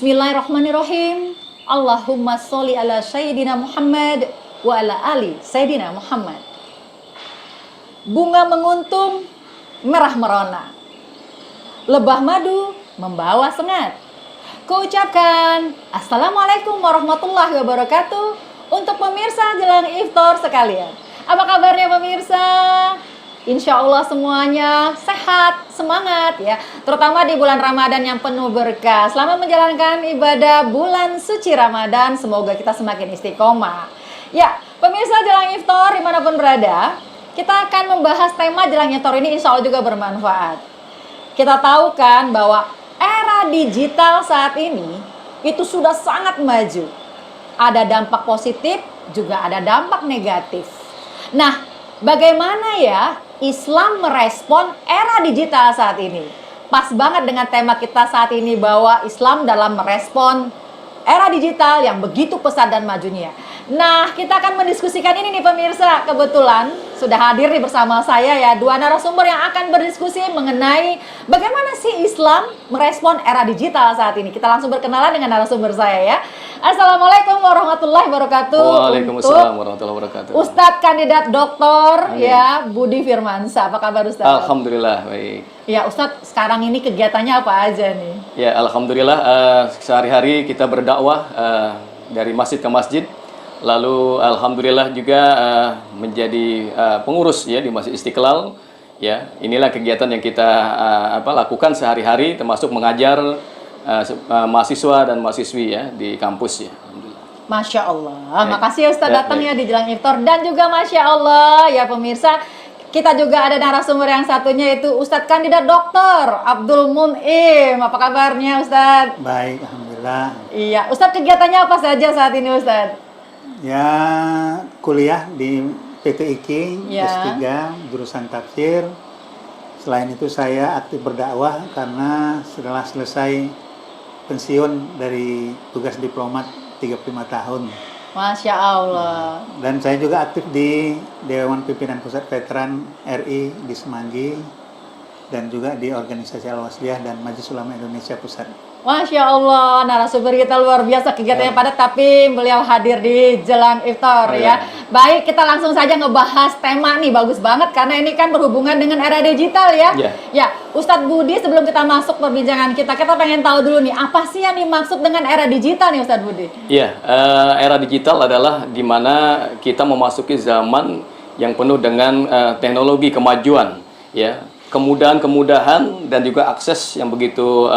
Bismillahirrahmanirrahim. Allahumma sholli ala Sayyidina Muhammad wa ala ali Sayyidina Muhammad. Bunga menguntung, merah merona. Lebah madu membawa sengat. Kuucapkan Assalamualaikum warahmatullahi wabarakatuh untuk pemirsa jelang iftar sekalian. Apa kabarnya pemirsa? Insya Allah semuanya sehat, semangat ya. Terutama di bulan Ramadan yang penuh berkah. Selamat menjalankan ibadah bulan suci Ramadan. Semoga kita semakin istiqomah. Ya, pemirsa jelang iftar dimanapun berada, kita akan membahas tema jelang iftar ini insya Allah juga bermanfaat. Kita tahu kan bahwa era digital saat ini itu sudah sangat maju. Ada dampak positif, juga ada dampak negatif. Nah, bagaimana ya Islam merespon era digital saat ini? Pas banget dengan tema kita saat ini bahwa Islam dalam merespon era digital yang begitu pesat dan majunya. Nah, kita akan mendiskusikan ini nih pemirsa. Kebetulan sudah hadir nih bersama saya ya dua narasumber yang akan berdiskusi mengenai bagaimana sih Islam merespon era digital saat ini. Kita langsung berkenalan dengan narasumber saya ya. Assalamualaikum warahmatullahi wabarakatuh. Waalaikumsalam warahmatullahi wabarakatuh. Ustadz kandidat doktor ya Budi Firmansyah. Apa kabar Ustadz? Alhamdulillah baik. Ya Ustadz, sekarang ini kegiatannya apa aja nih? Ya alhamdulillah sehari-hari kita berdakwah dari masjid ke masjid. Lalu alhamdulillah juga menjadi pengurus ya di Masjid Istiqlal. Ya, inilah kegiatan yang kita lakukan sehari-hari, termasuk mengajar mahasiswa dan mahasiswi ya di kampus ya. Alhamdulillah. Masya Allah, makasih ya Ustadz datang ya di jelang iftar. Dan juga Masya Allah ya pemirsa, kita juga ada narasumber yang satunya itu Ustadz kandidat doktor Abdul Mun'im. Apa kabarnya Ustadz? Baik, alhamdulillah. Iya, Ustadz kegiatannya apa saja saat ini Ustadz? Ya, kuliah di PTIQ Ya. S3 jurusan tafsir. Selain itu saya aktif berdakwah karena setelah selesai pensiun dari tugas diplomat 35 tahun. Masya Allah. Dan saya juga aktif di Dewan Pimpinan Pusat Veteran RI di Semanggi dan juga di organisasi Al-Wasliyah dan Majelis Ulama Indonesia Pusat. Masya Allah, narasumber kita luar biasa, kegiatannya padat, tapi beliau hadir di jelang iftar ya. Baik, kita langsung saja ngebahas tema nih, bagus banget karena ini kan berhubungan dengan era digital ya. Ya, Ustadz Budi, sebelum kita masuk perbincangan kita pengen tahu dulu nih, apa sih yang dimaksud dengan era digital nih Ustadz Budi? Iya, era digital adalah di mana kita memasuki zaman yang penuh dengan teknologi kemajuan ya. Kemudahan dan juga akses yang begitu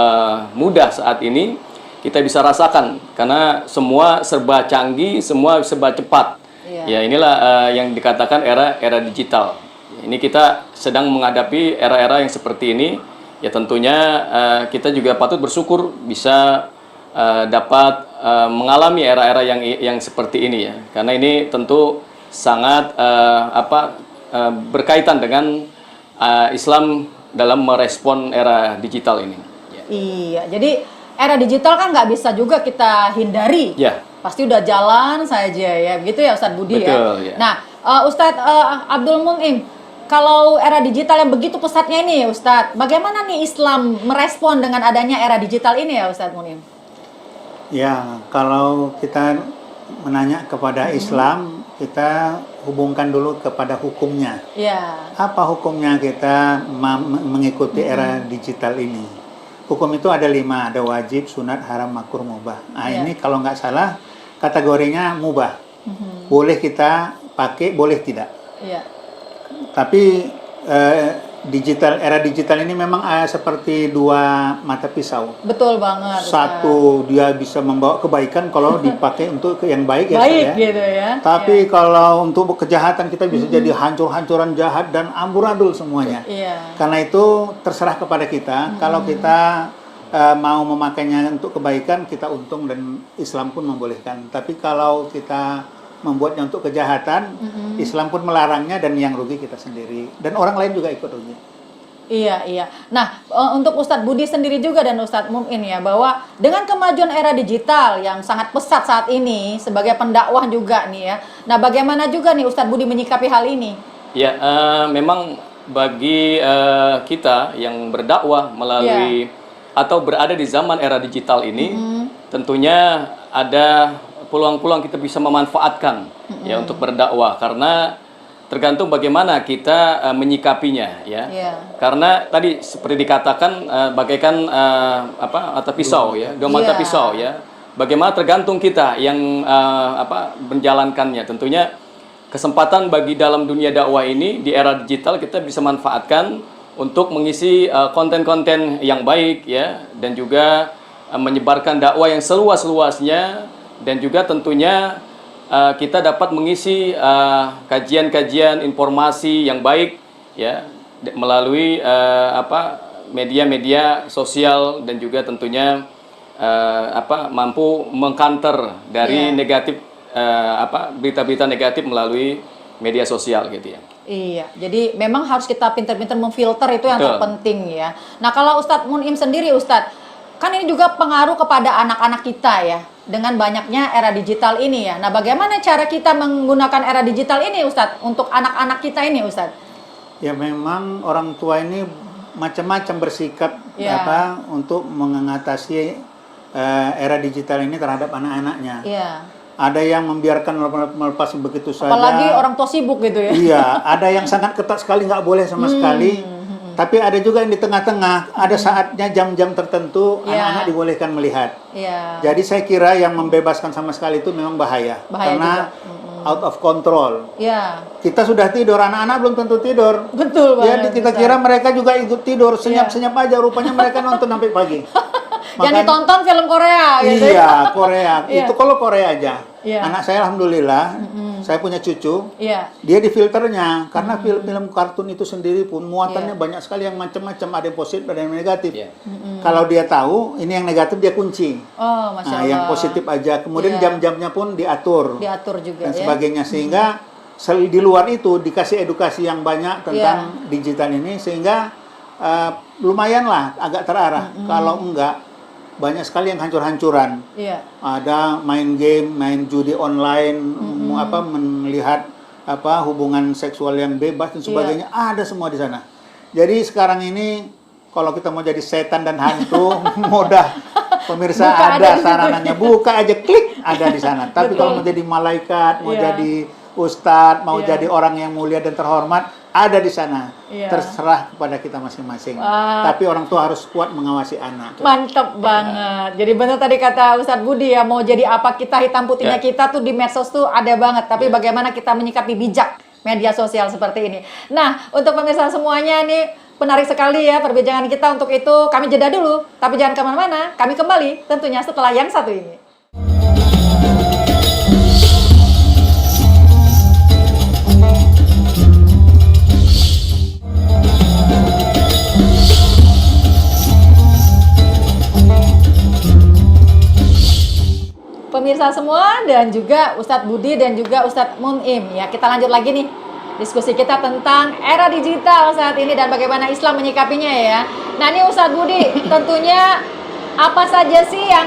mudah saat ini kita bisa rasakan karena semua serba canggih, semua serba cepat. Ya inilah yang dikatakan era digital. Ini kita sedang menghadapi era-era yang seperti ini. Ya tentunya kita juga patut bersyukur bisa dapat mengalami era-era yang seperti ini ya. Karena ini tentu sangat berkaitan dengan Islam dalam merespon era digital ini. Iya, jadi era digital kan nggak bisa juga kita hindari. Ya. Pasti udah jalan saja ya, begitu ya Ustadz Budi. Betul, ya. Nah, Ustadz Abdul Mun'im, kalau era digital yang begitu pesatnya ini Ustadz, bagaimana nih Islam merespon dengan adanya era digital ini ya Ustadz Mun'im? Ya, kalau kita menanya kepada Islam, kita hubungkan dulu kepada hukumnya. Ya. Apa hukumnya kita mengikuti era digital ini? Hukum itu ada 5, ada wajib, sunat, haram, makruh, mubah. Nah ini kalau nggak salah kategorinya mubah. Boleh kita pakai, boleh tidak. Iya. Tapi era digital ini memang seperti dua mata pisau. Betul banget. Satu dia bisa membawa kebaikan kalau dipakai untuk yang baik ya. Baik gitu ya. Tapi kalau untuk kejahatan kita bisa jadi hancur-hancuran jahat dan amburadul semuanya. Iya. Karena itu terserah kepada kita. Kalau kita mau memakainya untuk kebaikan, kita untung dan Islam pun membolehkan. Tapi kalau kita membuatnya untuk kejahatan, Islam pun melarangnya dan yang rugi kita sendiri dan orang lain juga ikut rugi. Iya, iya. Nah, untuk Ustadz Budi sendiri juga dan Ustadz Mun'im ya, bahwa dengan kemajuan era digital yang sangat pesat saat ini, sebagai pendakwah juga nih ya, nah bagaimana juga nih Ustadz Budi menyikapi hal ini? Ya, memang bagi kita yang berdakwah melalui atau berada di zaman era digital ini, tentunya ada peluang-peluang kita bisa memanfaatkan ya untuk berdakwah, karena tergantung bagaimana kita menyikapinya ya. Karena tadi seperti dikatakan bagaikan mata pisau ya, dua mata pisau ya. Bagaimana tergantung kita yang menjalankannya. Tentunya kesempatan bagi dalam dunia dakwah ini di era digital kita bisa manfaatkan untuk mengisi konten-konten yang baik ya, dan juga menyebarkan dakwah yang seluas-luasnya, dan juga tentunya kita dapat mengisi kajian-kajian informasi yang baik ya melalui media-media sosial, dan juga tentunya mampu mengcounter dari negatif berita-berita negatif melalui media sosial gitu ya. Iya, jadi memang harus kita pintar-pintar memfilter, itu yang terpenting ya. Nah, kalau Ustadz Mun'im sendiri, Ustadz, kan ini juga pengaruh kepada anak-anak kita ya, dengan banyaknya era digital ini ya. Nah, bagaimana cara kita menggunakan era digital ini, Ustadz, untuk anak-anak kita ini, Ustadz? Ya, memang orang tua ini macam-macam bersikap untuk mengatasi era digital ini terhadap anak-anaknya. Ada yang membiarkan melepas begitu saja. Apalagi orang tua sibuk gitu ya. Iya, ada yang sangat ketat sekali, nggak boleh sama sekali. Tapi ada juga yang di tengah-tengah, ada saatnya jam-jam tertentu anak-anak dibolehkan melihat. Jadi saya kira yang membebaskan sama sekali itu memang bahaya karena out of control. Kita sudah tidur, anak-anak belum tentu tidur. Betul banget. Jadi kita kira mereka juga ikut tidur, senyap-senyap aja, rupanya mereka nonton sampai pagi. Yang ditonton film Korea gitu. Iya, Korea. Itu kalau Korea aja. Anak saya alhamdulillah, saya punya cucu. Dia di filternya, karena film-film kartun itu sendiri pun muatannya banyak sekali yang macam-macam, ada yang positif, ada yang negatif. Kalau dia tahu ini yang negatif, dia kunci. Masya Allah. Yang positif aja. Kemudian jam-jamnya pun diatur. Diatur juga dan sebagainya, sehingga di luar itu dikasih edukasi yang banyak tentang digital ini, sehingga lumayanlah agak terarah. Kalau enggak, banyak sekali yang hancur-hancuran. Ada main game, main judi online, melihat hubungan seksual yang bebas dan sebagainya, ada semua di sana. Jadi sekarang ini kalau kita mau jadi setan dan hantu, mudah. Pemirsa, ada saranannya, buka aja, klik, ada di sana. Tapi kalau mau jadi malaikat, mau jadi ustadz, mau jadi orang yang mulia dan terhormat, ada di sana. Terserah kepada kita masing-masing. Tapi orang tua harus kuat mengawasi anak. Mantap banget. Jadi benar tadi kata Ustadz Budi ya, mau jadi apa kita, hitam putihnya kita tuh di medsos tuh ada banget. Tapi bagaimana kita menyikapi bijak media sosial seperti ini. Nah, untuk pemirsa semuanya nih, menarik sekali ya perbincangan kita. Untuk itu kami jeda dulu. Tapi jangan kemana-mana, kami kembali tentunya setelah yang satu ini. Pemirsa semua, dan juga Ustadz Budi dan juga Ustadz Mun'im ya, kita lanjut lagi nih diskusi kita tentang era digital saat ini dan bagaimana Islam menyikapinya ya. Nah, ini Ustadz Budi, tentunya apa saja sih yang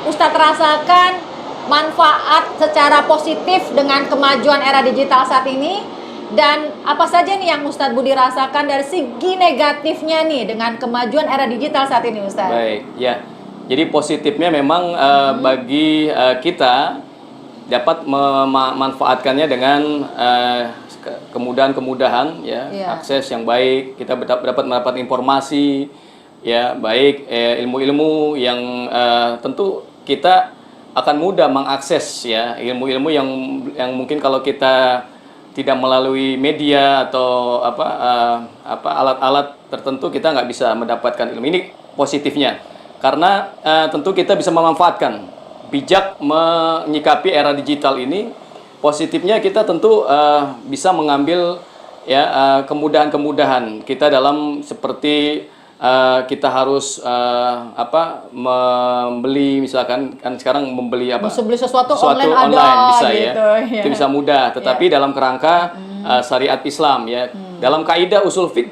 Ustadz rasakan manfaat secara positif dengan kemajuan era digital saat ini, dan apa saja nih yang Ustadz Budi rasakan dari segi negatifnya nih dengan kemajuan era digital saat ini, Ustadz? Baik, ya. Jadi positifnya memang bagi kita dapat memanfaatkannya dengan kemudahan-kemudahan ya, akses yang baik, kita dapat mendapat informasi ya, baik ilmu-ilmu yang tentu kita akan mudah mengakses ya, ilmu-ilmu yang mungkin kalau kita tidak melalui media atau alat-alat tertentu kita nggak bisa mendapatkan ilmu. Ini positifnya. Karena tentu kita bisa memanfaatkan, bijak menyikapi era digital ini. Positifnya kita tentu bisa mengambil ya kemudahan-kemudahan kita dalam seperti kita harus membeli, misalkan kan sekarang membeli beli sesuatu online bisa gitu, ya. Itu bisa mudah, tetapi dalam kerangka syariat Islam ya. Dalam kaidah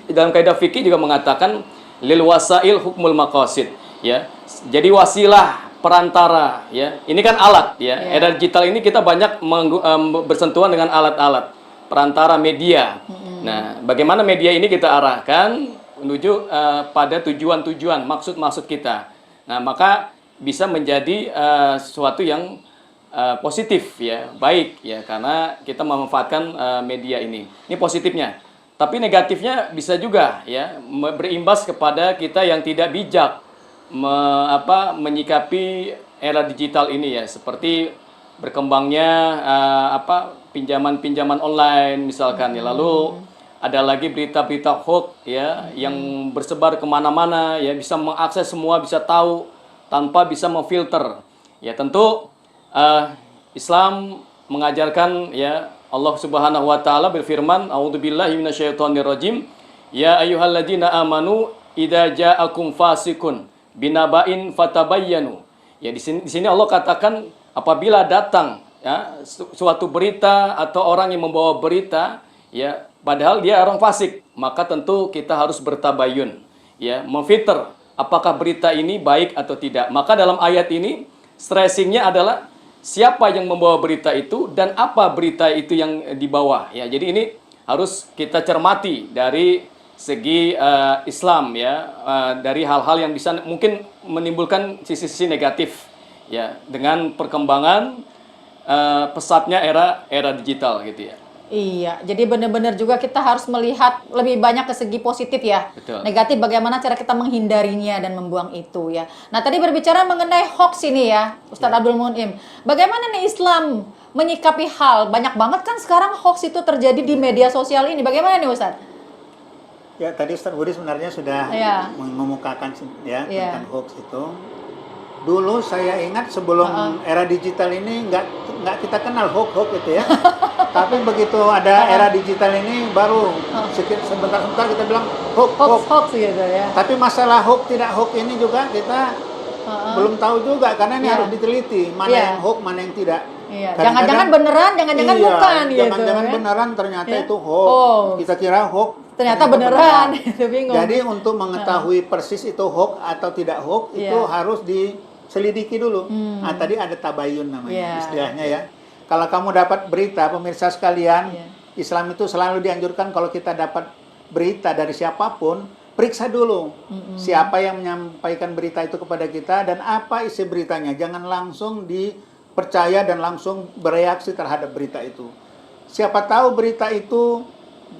dalam kaidah fikih juga mengatakan lil wasail hukmul maqasid. Ya, jadi wasilah perantara ya. Ini kan alat ya. Era digital ini kita banyak bersentuhan dengan alat-alat perantara media. Nah, bagaimana media ini kita arahkan menuju pada tujuan-tujuan, maksud-maksud kita. Nah, maka bisa menjadi sesuatu yang positif ya, baik ya, karena kita memanfaatkan media ini. Ini positifnya. Tapi negatifnya bisa juga ya berimbas kepada kita yang tidak bijak menyikapi era digital ini ya, seperti berkembangnya pinjaman-pinjaman online misalkan ya, lalu ada lagi berita-berita hoax ya yang bersebar kemana-mana ya, bisa mengakses semua, bisa tahu tanpa bisa memfilter ya. Tentu Islam mengajarkan ya, Allah Subhanahu wa taala berfirman, a'udzubillahi minasyaitonirrajim, ya ayyuhalladzina amanu idza ja'akum fasikun binaba'in fatabayyanu. Ya di sini Allah katakan apabila datang ya suatu berita atau orang yang membawa berita ya padahal dia orang fasik, maka tentu kita harus bertabayun ya, memfilter apakah berita ini baik atau tidak. Maka dalam ayat ini stressingnya adalah siapa yang membawa berita itu dan apa berita itu yang dibawa ya. Jadi ini harus kita cermati dari segi Islam ya, dari hal-hal yang bisa mungkin menimbulkan sisi-sisi negatif ya dengan perkembangan pesatnya era digital gitu ya. Iya, jadi benar-benar juga kita harus melihat lebih banyak ke segi positif ya. Betul. Negatif bagaimana cara kita menghindarinya dan membuang itu ya. Nah tadi berbicara mengenai hoax ini ya, Ustadz Abdul Munim. Bagaimana nih Islam menyikapi hal, banyak banget kan sekarang hoax itu terjadi di media sosial ini. Bagaimana nih Ustadz? Ya tadi Ustadz Budi sebenarnya sudah mengemukakan ya tentang hoax itu. Dulu saya ingat sebelum era digital ini nggak kita kenal hoax itu ya. Tapi begitu ada era digital ini baru sebentar-sebentar kita bilang hoax gitu ya. Tapi masalah hoax tidak hoax ini juga kita belum tahu juga karena ini harus diteliti mana yang hoax mana yang tidak. Iya. Jangan-jangan beneran, jangan-jangan bukan gitu. Jangan-jangan beneran ternyata itu hoax. Kita kira hoax. Ternyata beneran. Itu bingung. Jadi untuk mengetahui persis itu hoax atau tidak hoax itu harus diselidiki dulu. Nah, tadi ada tabayun namanya istilahnya ya. Kalau kamu dapat berita, pemirsa sekalian, Islam itu selalu dianjurkan kalau kita dapat berita dari siapapun, periksa dulu siapa yang menyampaikan berita itu kepada kita dan apa isi beritanya. Jangan langsung dipercaya dan langsung bereaksi terhadap berita itu. Siapa tahu berita itu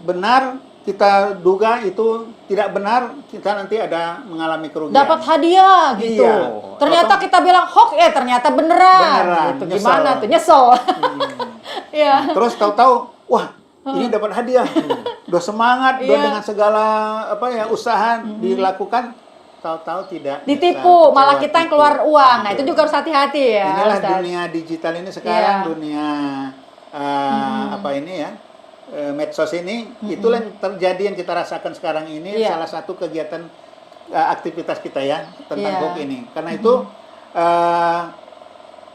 benar, kita duga itu tidak benar, kita nanti ada mengalami kerugian. Dapat hadiah gitu. Iya. Ternyata kita bilang hoax, ternyata beneran. Gitu. Gimana tuh? Nyesel. Nah, terus tahu-tahu, wah ini dapat hadiah. Udah semangat, udah dengan segala usaha dilakukan, tahu-tahu tidak. Ditipu, malah kita yang keluar uang. Nah itu juga harus hati-hati ya. Inilah Ustaz. dunia digital ini sekarang, dunia medsos ini, itulah yang terjadi yang kita rasakan sekarang ini, salah satu kegiatan aktivitas kita ya tentang hoax ini. Karena itu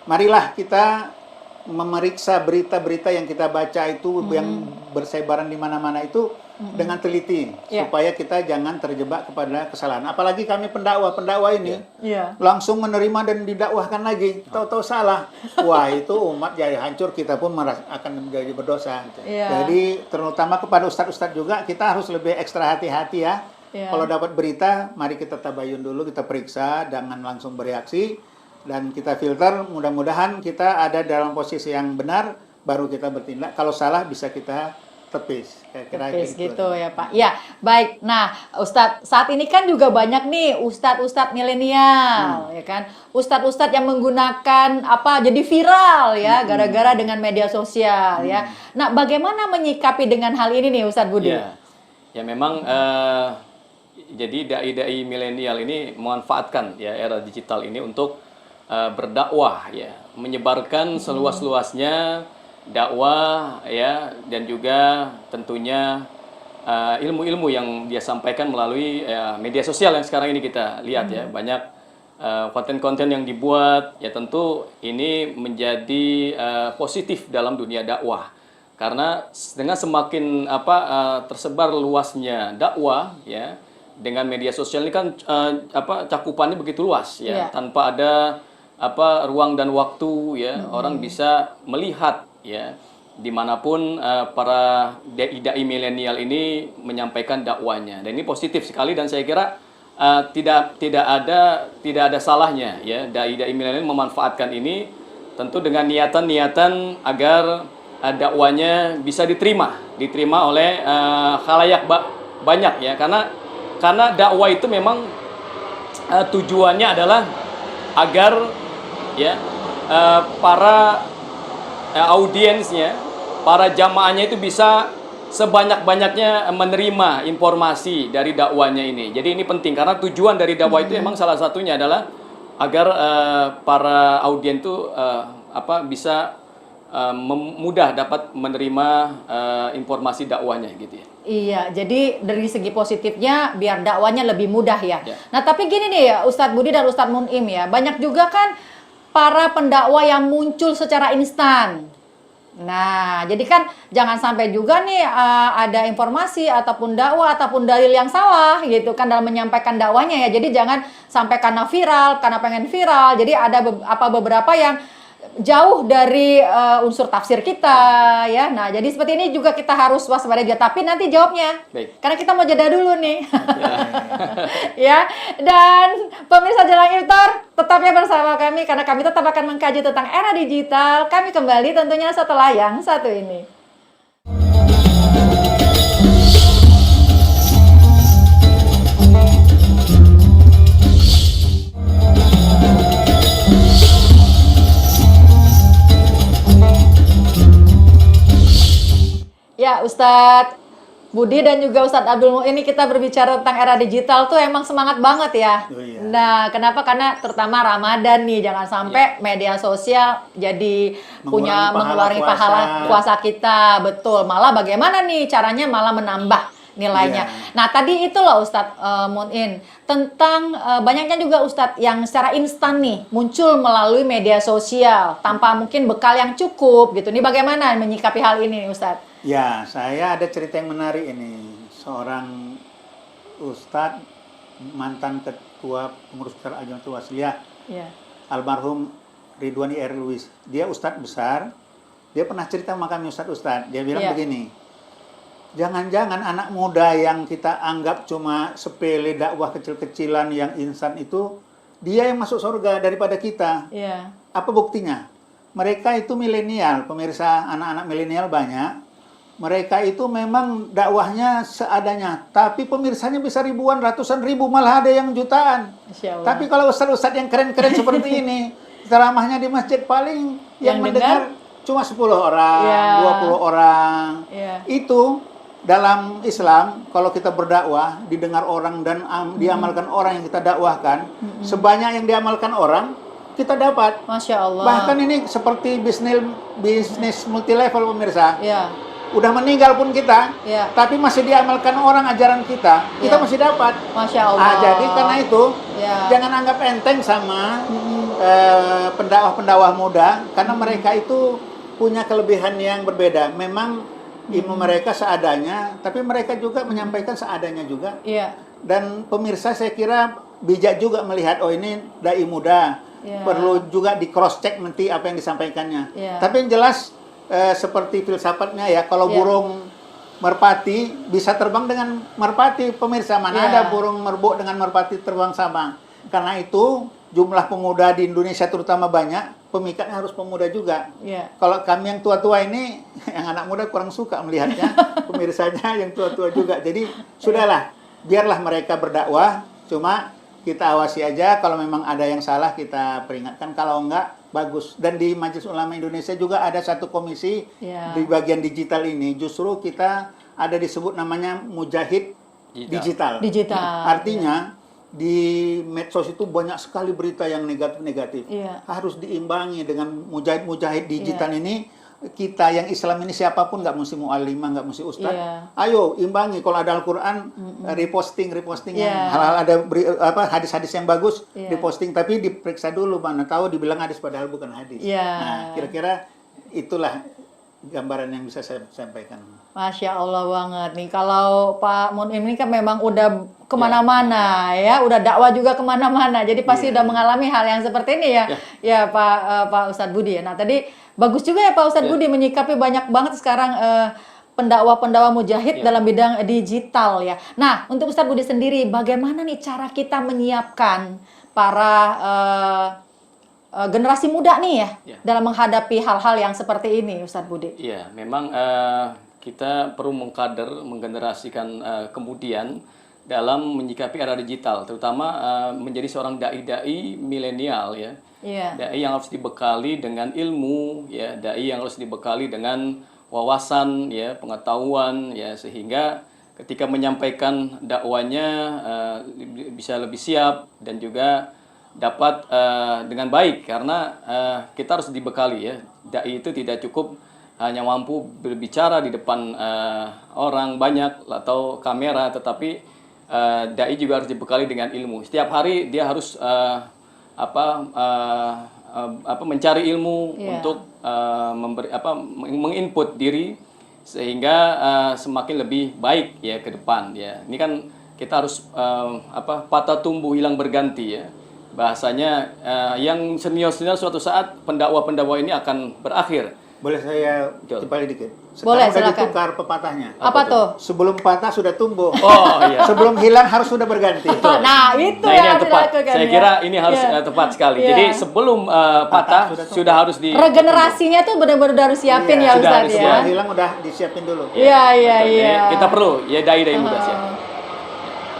marilah kita memeriksa berita-berita yang kita baca itu yang bersebaran di mana-mana itu dengan teliti supaya kita jangan terjebak kepada kesalahan. Apalagi kami pendakwa ini langsung menerima dan didakwahkan lagi, tahu-tahu salah. Wah, itu umat jadi hancur, kita pun akan menjadi berdosa. Jadi terutama kepada ustadz-ustadz juga kita harus lebih ekstra hati-hati ya. Kalau dapat berita, mari kita tabayun dulu, kita periksa, jangan langsung bereaksi dan kita filter. Mudah-mudahan kita ada dalam posisi yang benar, baru kita bertindak. Kalau salah bisa kita tepis. Tepis gitu ya Pak. Ya, baik. Nah, Ustadz, saat ini kan juga banyak nih ustadz-ustadz milenial, ya kan? Ustadz-ustadz yang menggunakan jadi viral ya, gara-gara dengan media sosial ya. Nah, bagaimana menyikapi dengan hal ini nih Ustadz Budi? Ya memang jadi dai-dai milenial ini memanfaatkan ya era digital ini untuk berdakwah ya, menyebarkan seluas-luasnya dakwah ya, dan juga tentunya ilmu-ilmu yang dia sampaikan melalui media sosial yang sekarang ini kita lihat ya, banyak konten-konten yang dibuat ya. Tentu ini menjadi positif dalam dunia dakwah karena dengan semakin tersebar luasnya dakwah ya, dengan media sosial ini kan cakupannya begitu luas ya, tanpa ada ruang dan waktu ya, orang bisa melihat ya dimanapun para dai milenial ini menyampaikan dakwanya, dan ini positif sekali. Dan saya kira tidak ada salahnya ya dai-dai milenial memanfaatkan ini tentu dengan niatan-niatan agar dakwanya bisa diterima oleh khalayak banyak ya, karena dakwah itu memang tujuannya adalah agar ya para audiensnya, para jamaahnya itu bisa sebanyak-banyaknya menerima informasi dari dakwanya ini. Jadi ini penting karena tujuan dari dakwah itu memang salah satunya adalah agar para audien itu bisa mudah dapat menerima informasi dakwanya gitu ya. Iya, jadi dari segi positifnya biar dakwanya lebih mudah ya. Nah, tapi gini nih ya, Ustadz Budi dan Ustadz Mun'im ya, banyak juga kan para pendakwah yang muncul secara instan. Nah, jadi kan jangan sampai juga nih ada informasi ataupun dakwah ataupun dalil yang salah gitu kan dalam menyampaikan dakwanya ya. Jadi jangan sampai karena viral, karena pengen viral. Jadi ada beberapa yang jauh dari unsur tafsir kita ya. Nah, jadi seperti ini juga kita harus waspada juga. Tapi nanti jawabnya. Baik. Karena kita mau jeda dulu nih. Ya. Dan pemirsa Jelang Iftar tetapnya bersama kami karena kami tetap akan mengkaji tentang era digital. Kami kembali tentunya setelah yang satu ini. Ya, Ustadz Budi dan juga Ustadz Abdul Mu'in ini kita berbicara tentang era digital tuh emang semangat banget ya. Oh, iya. Nah, kenapa? Karena terutama Ramadan nih, jangan sampai media sosial jadi mengurangi pahala puasa kita. Betul, malah bagaimana nih caranya malah menambah nilainya. Nah, tadi itu loh Ustadz Mu'in, tentang banyaknya juga Ustadz yang secara instan nih muncul melalui media sosial tanpa mungkin bekal yang cukup gitu. Ini bagaimana menyikapi hal ini Ustadz? Ya, saya ada cerita yang menarik ini. Seorang ustadz, mantan ketua pengurus besar Al-Jamiatul Wasliyah, almarhum Ridwani R. Lubis. Dia ustadz besar, dia pernah cerita sama kami ustadz. Dia bilang begini, jangan-jangan anak muda yang kita anggap cuma sepele dakwah kecil-kecilan yang instan itu, dia yang masuk surga daripada kita. Apa buktinya? Mereka itu milenial, pemirsa, anak-anak milenial banyak. Mereka itu memang dakwahnya seadanya, tapi pemirsanya bisa ribuan, ratusan ribu, malah ada yang jutaan. Tapi kalau ustadz-ustadz yang keren-keren seperti ini, ceramahnya di masjid paling yang mendengar cuma 10 orang, 20 orang. Itu dalam Islam, kalau kita berdakwah, didengar orang dan diamalkan orang yang kita dakwahkan, sebanyak yang diamalkan orang, kita dapat. Masya Allah. Bahkan ini seperti bisnis multi level pemirsa. Udah meninggal pun kita, tapi masih diamalkan orang ajaran kita masih dapat. Masya Allah. Jadi karena itu jangan anggap enteng sama pendakwah-pendakwah muda, karena mereka itu punya kelebihan yang berbeda. Memang ilmu mereka seadanya, tapi mereka juga menyampaikan seadanya juga. Dan pemirsa saya kira bijak juga melihat, oh ini dai muda, perlu juga di cross check nanti apa yang disampaikannya. Tapi yang jelas seperti filsafatnya ya, kalau burung merpati bisa terbang dengan merpati, pemirsa, mana ada burung merbuk dengan merpati terbang sama. Karena itu jumlah pemuda di Indonesia terutama banyak, pemikatnya harus pemuda juga. Kalau kami yang tua-tua ini, yang anak muda kurang suka melihatnya, pemirsanya yang tua-tua juga. Jadi sudahlah, biarlah mereka berdakwah, cuma kita awasi aja, kalau memang ada yang salah kita peringatkan, kalau enggak bagus. Dan di Majelis Ulama Indonesia juga ada satu komisi di bagian digital ini, justru kita ada disebut namanya Mujahid Digital. Artinya di medsos itu banyak sekali berita yang negatif-negatif. Harus diimbangi dengan mujahid-mujahid digital ini. Kita yang Islam ini siapapun, nggak mesti mu'allimah, nggak mesti ustadz. Ayo imbangi, kalau ada Al-Quran reposting yang hal-hal, ada hadis-hadis yang bagus reposting, tapi diperiksa dulu, mana tahu dibilang hadis padahal bukan hadis. Nah, kira-kira itulah gambaran yang bisa saya sampaikan. Masya Allah banget nih. Kalau Pak Mun'im ini kan memang udah kemana-mana udah dakwah juga kemana-mana. Jadi pasti udah mengalami hal yang seperti ini ya Pak Ustadz Budi. Nah tadi bagus juga ya Pak Ustadz Budi menyikapi banyak banget sekarang pendakwah-pendakwah mujahid Ya. dalam bidang digital ya. Nah, untuk Ustadz Budi sendiri, bagaimana nih cara kita menyiapkan para generasi muda nih ya, Ya. dalam menghadapi hal-hal yang seperti ini, Ustadz Budi? Iya, memang kita perlu mengkader, menggenerasikan kemudian dalam menyikapi era digital, terutama menjadi seorang dai-dai milenial ya. Iya. Dai yang harus dibekali dengan ilmu ya, dai yang harus dibekali dengan wawasan ya, pengetahuan ya, sehingga ketika menyampaikan dakwanya bisa lebih siap dan juga dapat dengan baik, karena kita harus dibekali ya. Dai itu tidak cukup hanya mampu berbicara di depan orang banyak atau kamera, tetapi dai juga harus dibekali dengan ilmu. Setiap hari dia harus mencari ilmu Iya. untuk menginput diri sehingga semakin lebih baik ya ke depan ya. Ini kan kita harus patah tumbuh hilang berganti ya. Bahasanya yang senior-senior suatu saat pendakwah-pendakwah ini akan berakhir. Boleh saya Betul. timpali dikit? Boleh, Sekarang udah silakan. ditukar pepatahnya. Apa tuh? Sebelum patah sudah tumbuh. Oh iya. Sebelum hilang harus sudah berganti. Nah, itu Nah, ini yang harus tepat. dilakukan, Saya ya. kira ini harus Iya. tepat sekali. Iya. Jadi sebelum patah sudah sudah harus di Regenerasinya tuh benar-benar harus siapin ya, Iya, sudah Ustadz harus ya. Sebelum hilang udah disiapin dulu. Iya, iya, Betul. iya. Jadi kita perlu ya dai-dai muda siap.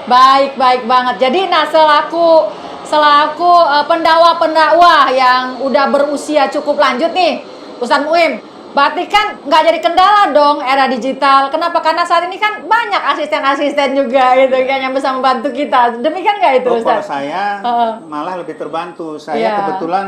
Baik, baik banget. Jadi, nah selaku pendakwah-pendakwah yang udah berusia cukup lanjut nih, Ustadz Muim, berarti kan nggak jadi kendala dong era digital. Kenapa? Karena saat ini kan banyak asisten-asisten juga gitu kan yang bisa membantu kita. Demikian nggak itu, Oh, kalau Ustadz? saya Heeh. malah lebih terbantu. Saya Iya. kebetulan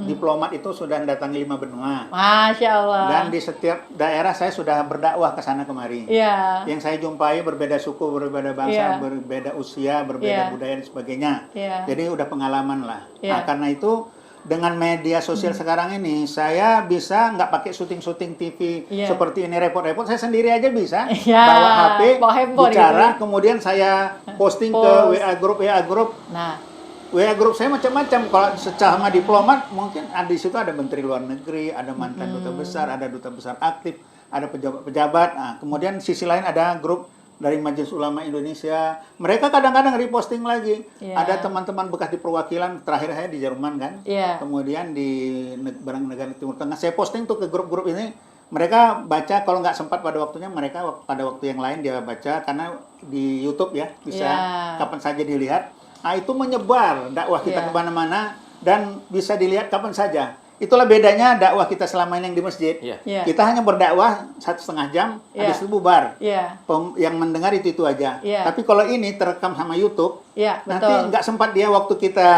diplomat itu sudah datangi 5 benua. Masya Allah. Dan di setiap daerah saya sudah berdakwah ke sana kemari. Iya. Yang saya jumpai berbeda suku, berbeda bangsa, Iya. berbeda usia, berbeda Iya. budaya dan sebagainya. Iya. Jadi udah pengalaman lah. Iya. Nah, karena itu dengan media sosial sekarang ini saya bisa nggak pakai syuting-syuting TV Iya. seperti ini repot-repot. Saya sendiri aja bisa Iya, bawa HP, bawa handphone bicara, gitu. kemudian saya posting ke Post. WA grup. Nah, WA grup saya macam-macam. Kalau secara diplomat mungkin di situ ada menteri luar negeri, ada mantan duta besar, ada duta besar aktif, ada pejabat-pejabat. Nah, kemudian sisi lain ada grup dari Majelis Ulama Indonesia. Mereka kadang-kadang reposting lagi. Iya. Ada teman-teman bekas di perwakilan, terakhir saya di Jerman kan. Iya. Kemudian di barang negara Timur Tengah. Saya posting tuh ke grup-grup ini. Mereka baca, kalau nggak sempat pada waktunya, mereka pada waktu yang lain dia baca. Karena di YouTube ya, bisa Iya. kapan saja dilihat. Nah, itu menyebar dakwah kita Iya. kemana-mana dan bisa dilihat kapan saja. Itulah bedanya dakwah kita selama ini yang di masjid. Iya. Iya. Kita hanya berdakwah 1,5 jam, Iya. habis itu bubar. iya. Yang mendengar itu aja. Iya. Tapi kalau ini terekam sama YouTube, Iya, nanti betul. nggak sempat dia waktu kita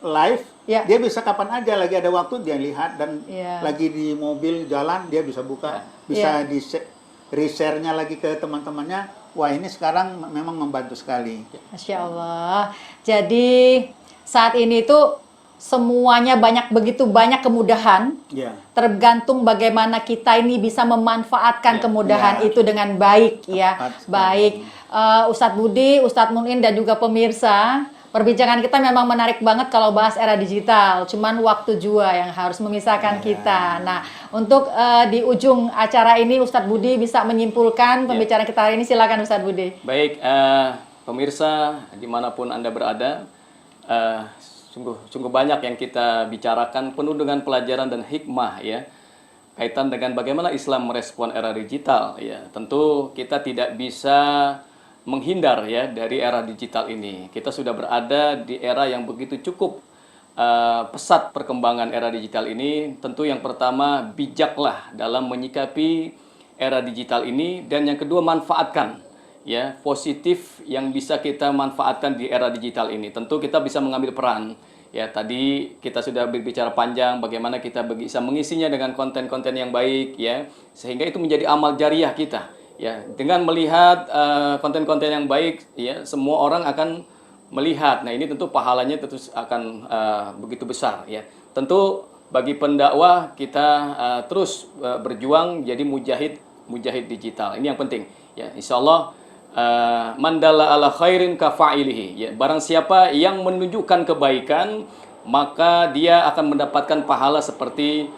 live, Iya. dia bisa kapan aja, lagi ada waktu dia lihat, dan Iya. lagi di mobil jalan dia bisa buka, bisa Iya. di reshare-nya lagi ke teman-temannya. Wah, ini sekarang memang membantu sekali. Masya Allah. Jadi saat ini tuh semuanya begitu banyak kemudahan. Ya. Tergantung bagaimana kita ini bisa memanfaatkan Ya. kemudahan Ya. itu dengan baik ya. Tepat sekali. Baik, Ustadz Budi, Ustadz Muin dan juga pemirsa. Perbincangan kita memang menarik banget kalau bahas era digital. Cuman waktu juga yang harus memisahkan kita. Nah, untuk di ujung acara ini Ustadz Budi bisa menyimpulkan pembicaraan kita hari ini. Silakan Ustadz Budi. Baik, pemirsa dimanapun Anda berada, sungguh banyak yang kita bicarakan, penuh dengan pelajaran dan hikmah ya, kaitan dengan bagaimana Islam merespon era digital ya. Tentu kita tidak bisa menghindar ya dari era digital ini. Kita sudah berada di era yang begitu cukup pesat perkembangan era digital ini. Tentu yang pertama, bijaklah dalam menyikapi era digital ini, dan yang kedua, manfaatkan ya positif yang bisa kita manfaatkan di era digital ini. Tentu kita bisa mengambil peran ya. Tadi kita sudah berbicara panjang bagaimana kita bisa mengisinya dengan konten-konten yang baik ya, sehingga itu menjadi amal jariah kita ya. Dengan melihat konten-konten yang baik ya, semua orang akan melihat. Nah, ini tentu pahalanya tentu akan begitu besar ya. Tentu bagi pendakwah kita terus berjuang jadi mujahid digital. Ini yang penting ya. Insyaallah mandala ala khairin kafa'ilihi ya. Barang siapa yang menunjukkan kebaikan, maka dia akan mendapatkan pahala seperti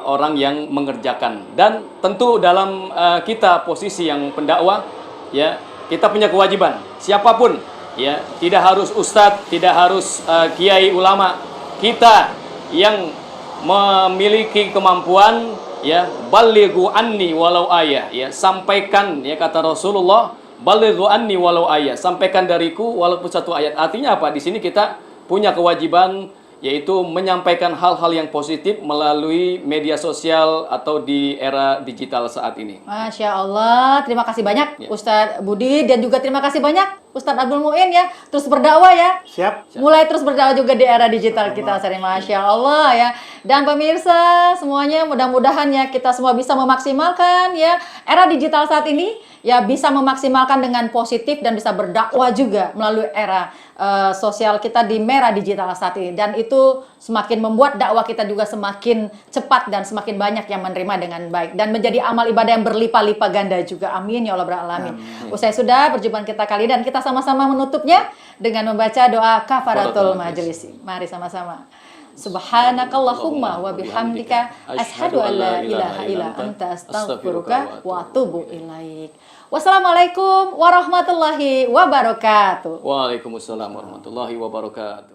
orang yang mengerjakan. Dan tentu dalam kita posisi yang pendakwah, ya, kita punya kewajiban. Siapapun, ya, tidak harus ustadz, tidak harus kiai ulama. Kita yang memiliki kemampuan, ya, balighu anni walau ayah, ya, sampaikan, ya, kata Rasulullah, balighu anni walau ayah, sampaikan dariku walaupun satu ayat. Artinya apa? Di sini kita punya kewajiban, yaitu menyampaikan hal-hal yang positif melalui media sosial atau di era digital saat ini. Masya Allah, terima kasih banyak Ya. Ustadz Budi, dan juga terima kasih banyak Ustadz Abdul Muin ya, terus berdakwah ya. Siap. Mulai terus berdakwah juga di era digital kita, Ustadz. Masya Allah ya. Dan pemirsa semuanya, mudah-mudahan ya kita semua bisa memaksimalkan ya era digital saat ini, ya bisa memaksimalkan dengan positif dan bisa berdakwah juga melalui era sosial kita di era digital saat ini. Dan itu semakin membuat dakwah kita juga semakin cepat dan semakin banyak yang menerima dengan baik dan menjadi amal ibadah yang berlipat-lipat ganda juga. Amin ya Allah beralamin. Usai sudah perjumpaan kita kali, dan kita sama-sama menutupnya dengan membaca doa kafaratul majelis. Mari sama-sama. Subhanakallahumma wa bihamdika asyhadu an la ilaha illa anta astaghfiruka wa atubu ilaik. Wassalamualaikum warahmatullahi wabarakatuh. Waalaikumsalam warahmatullahi wabarakatuh.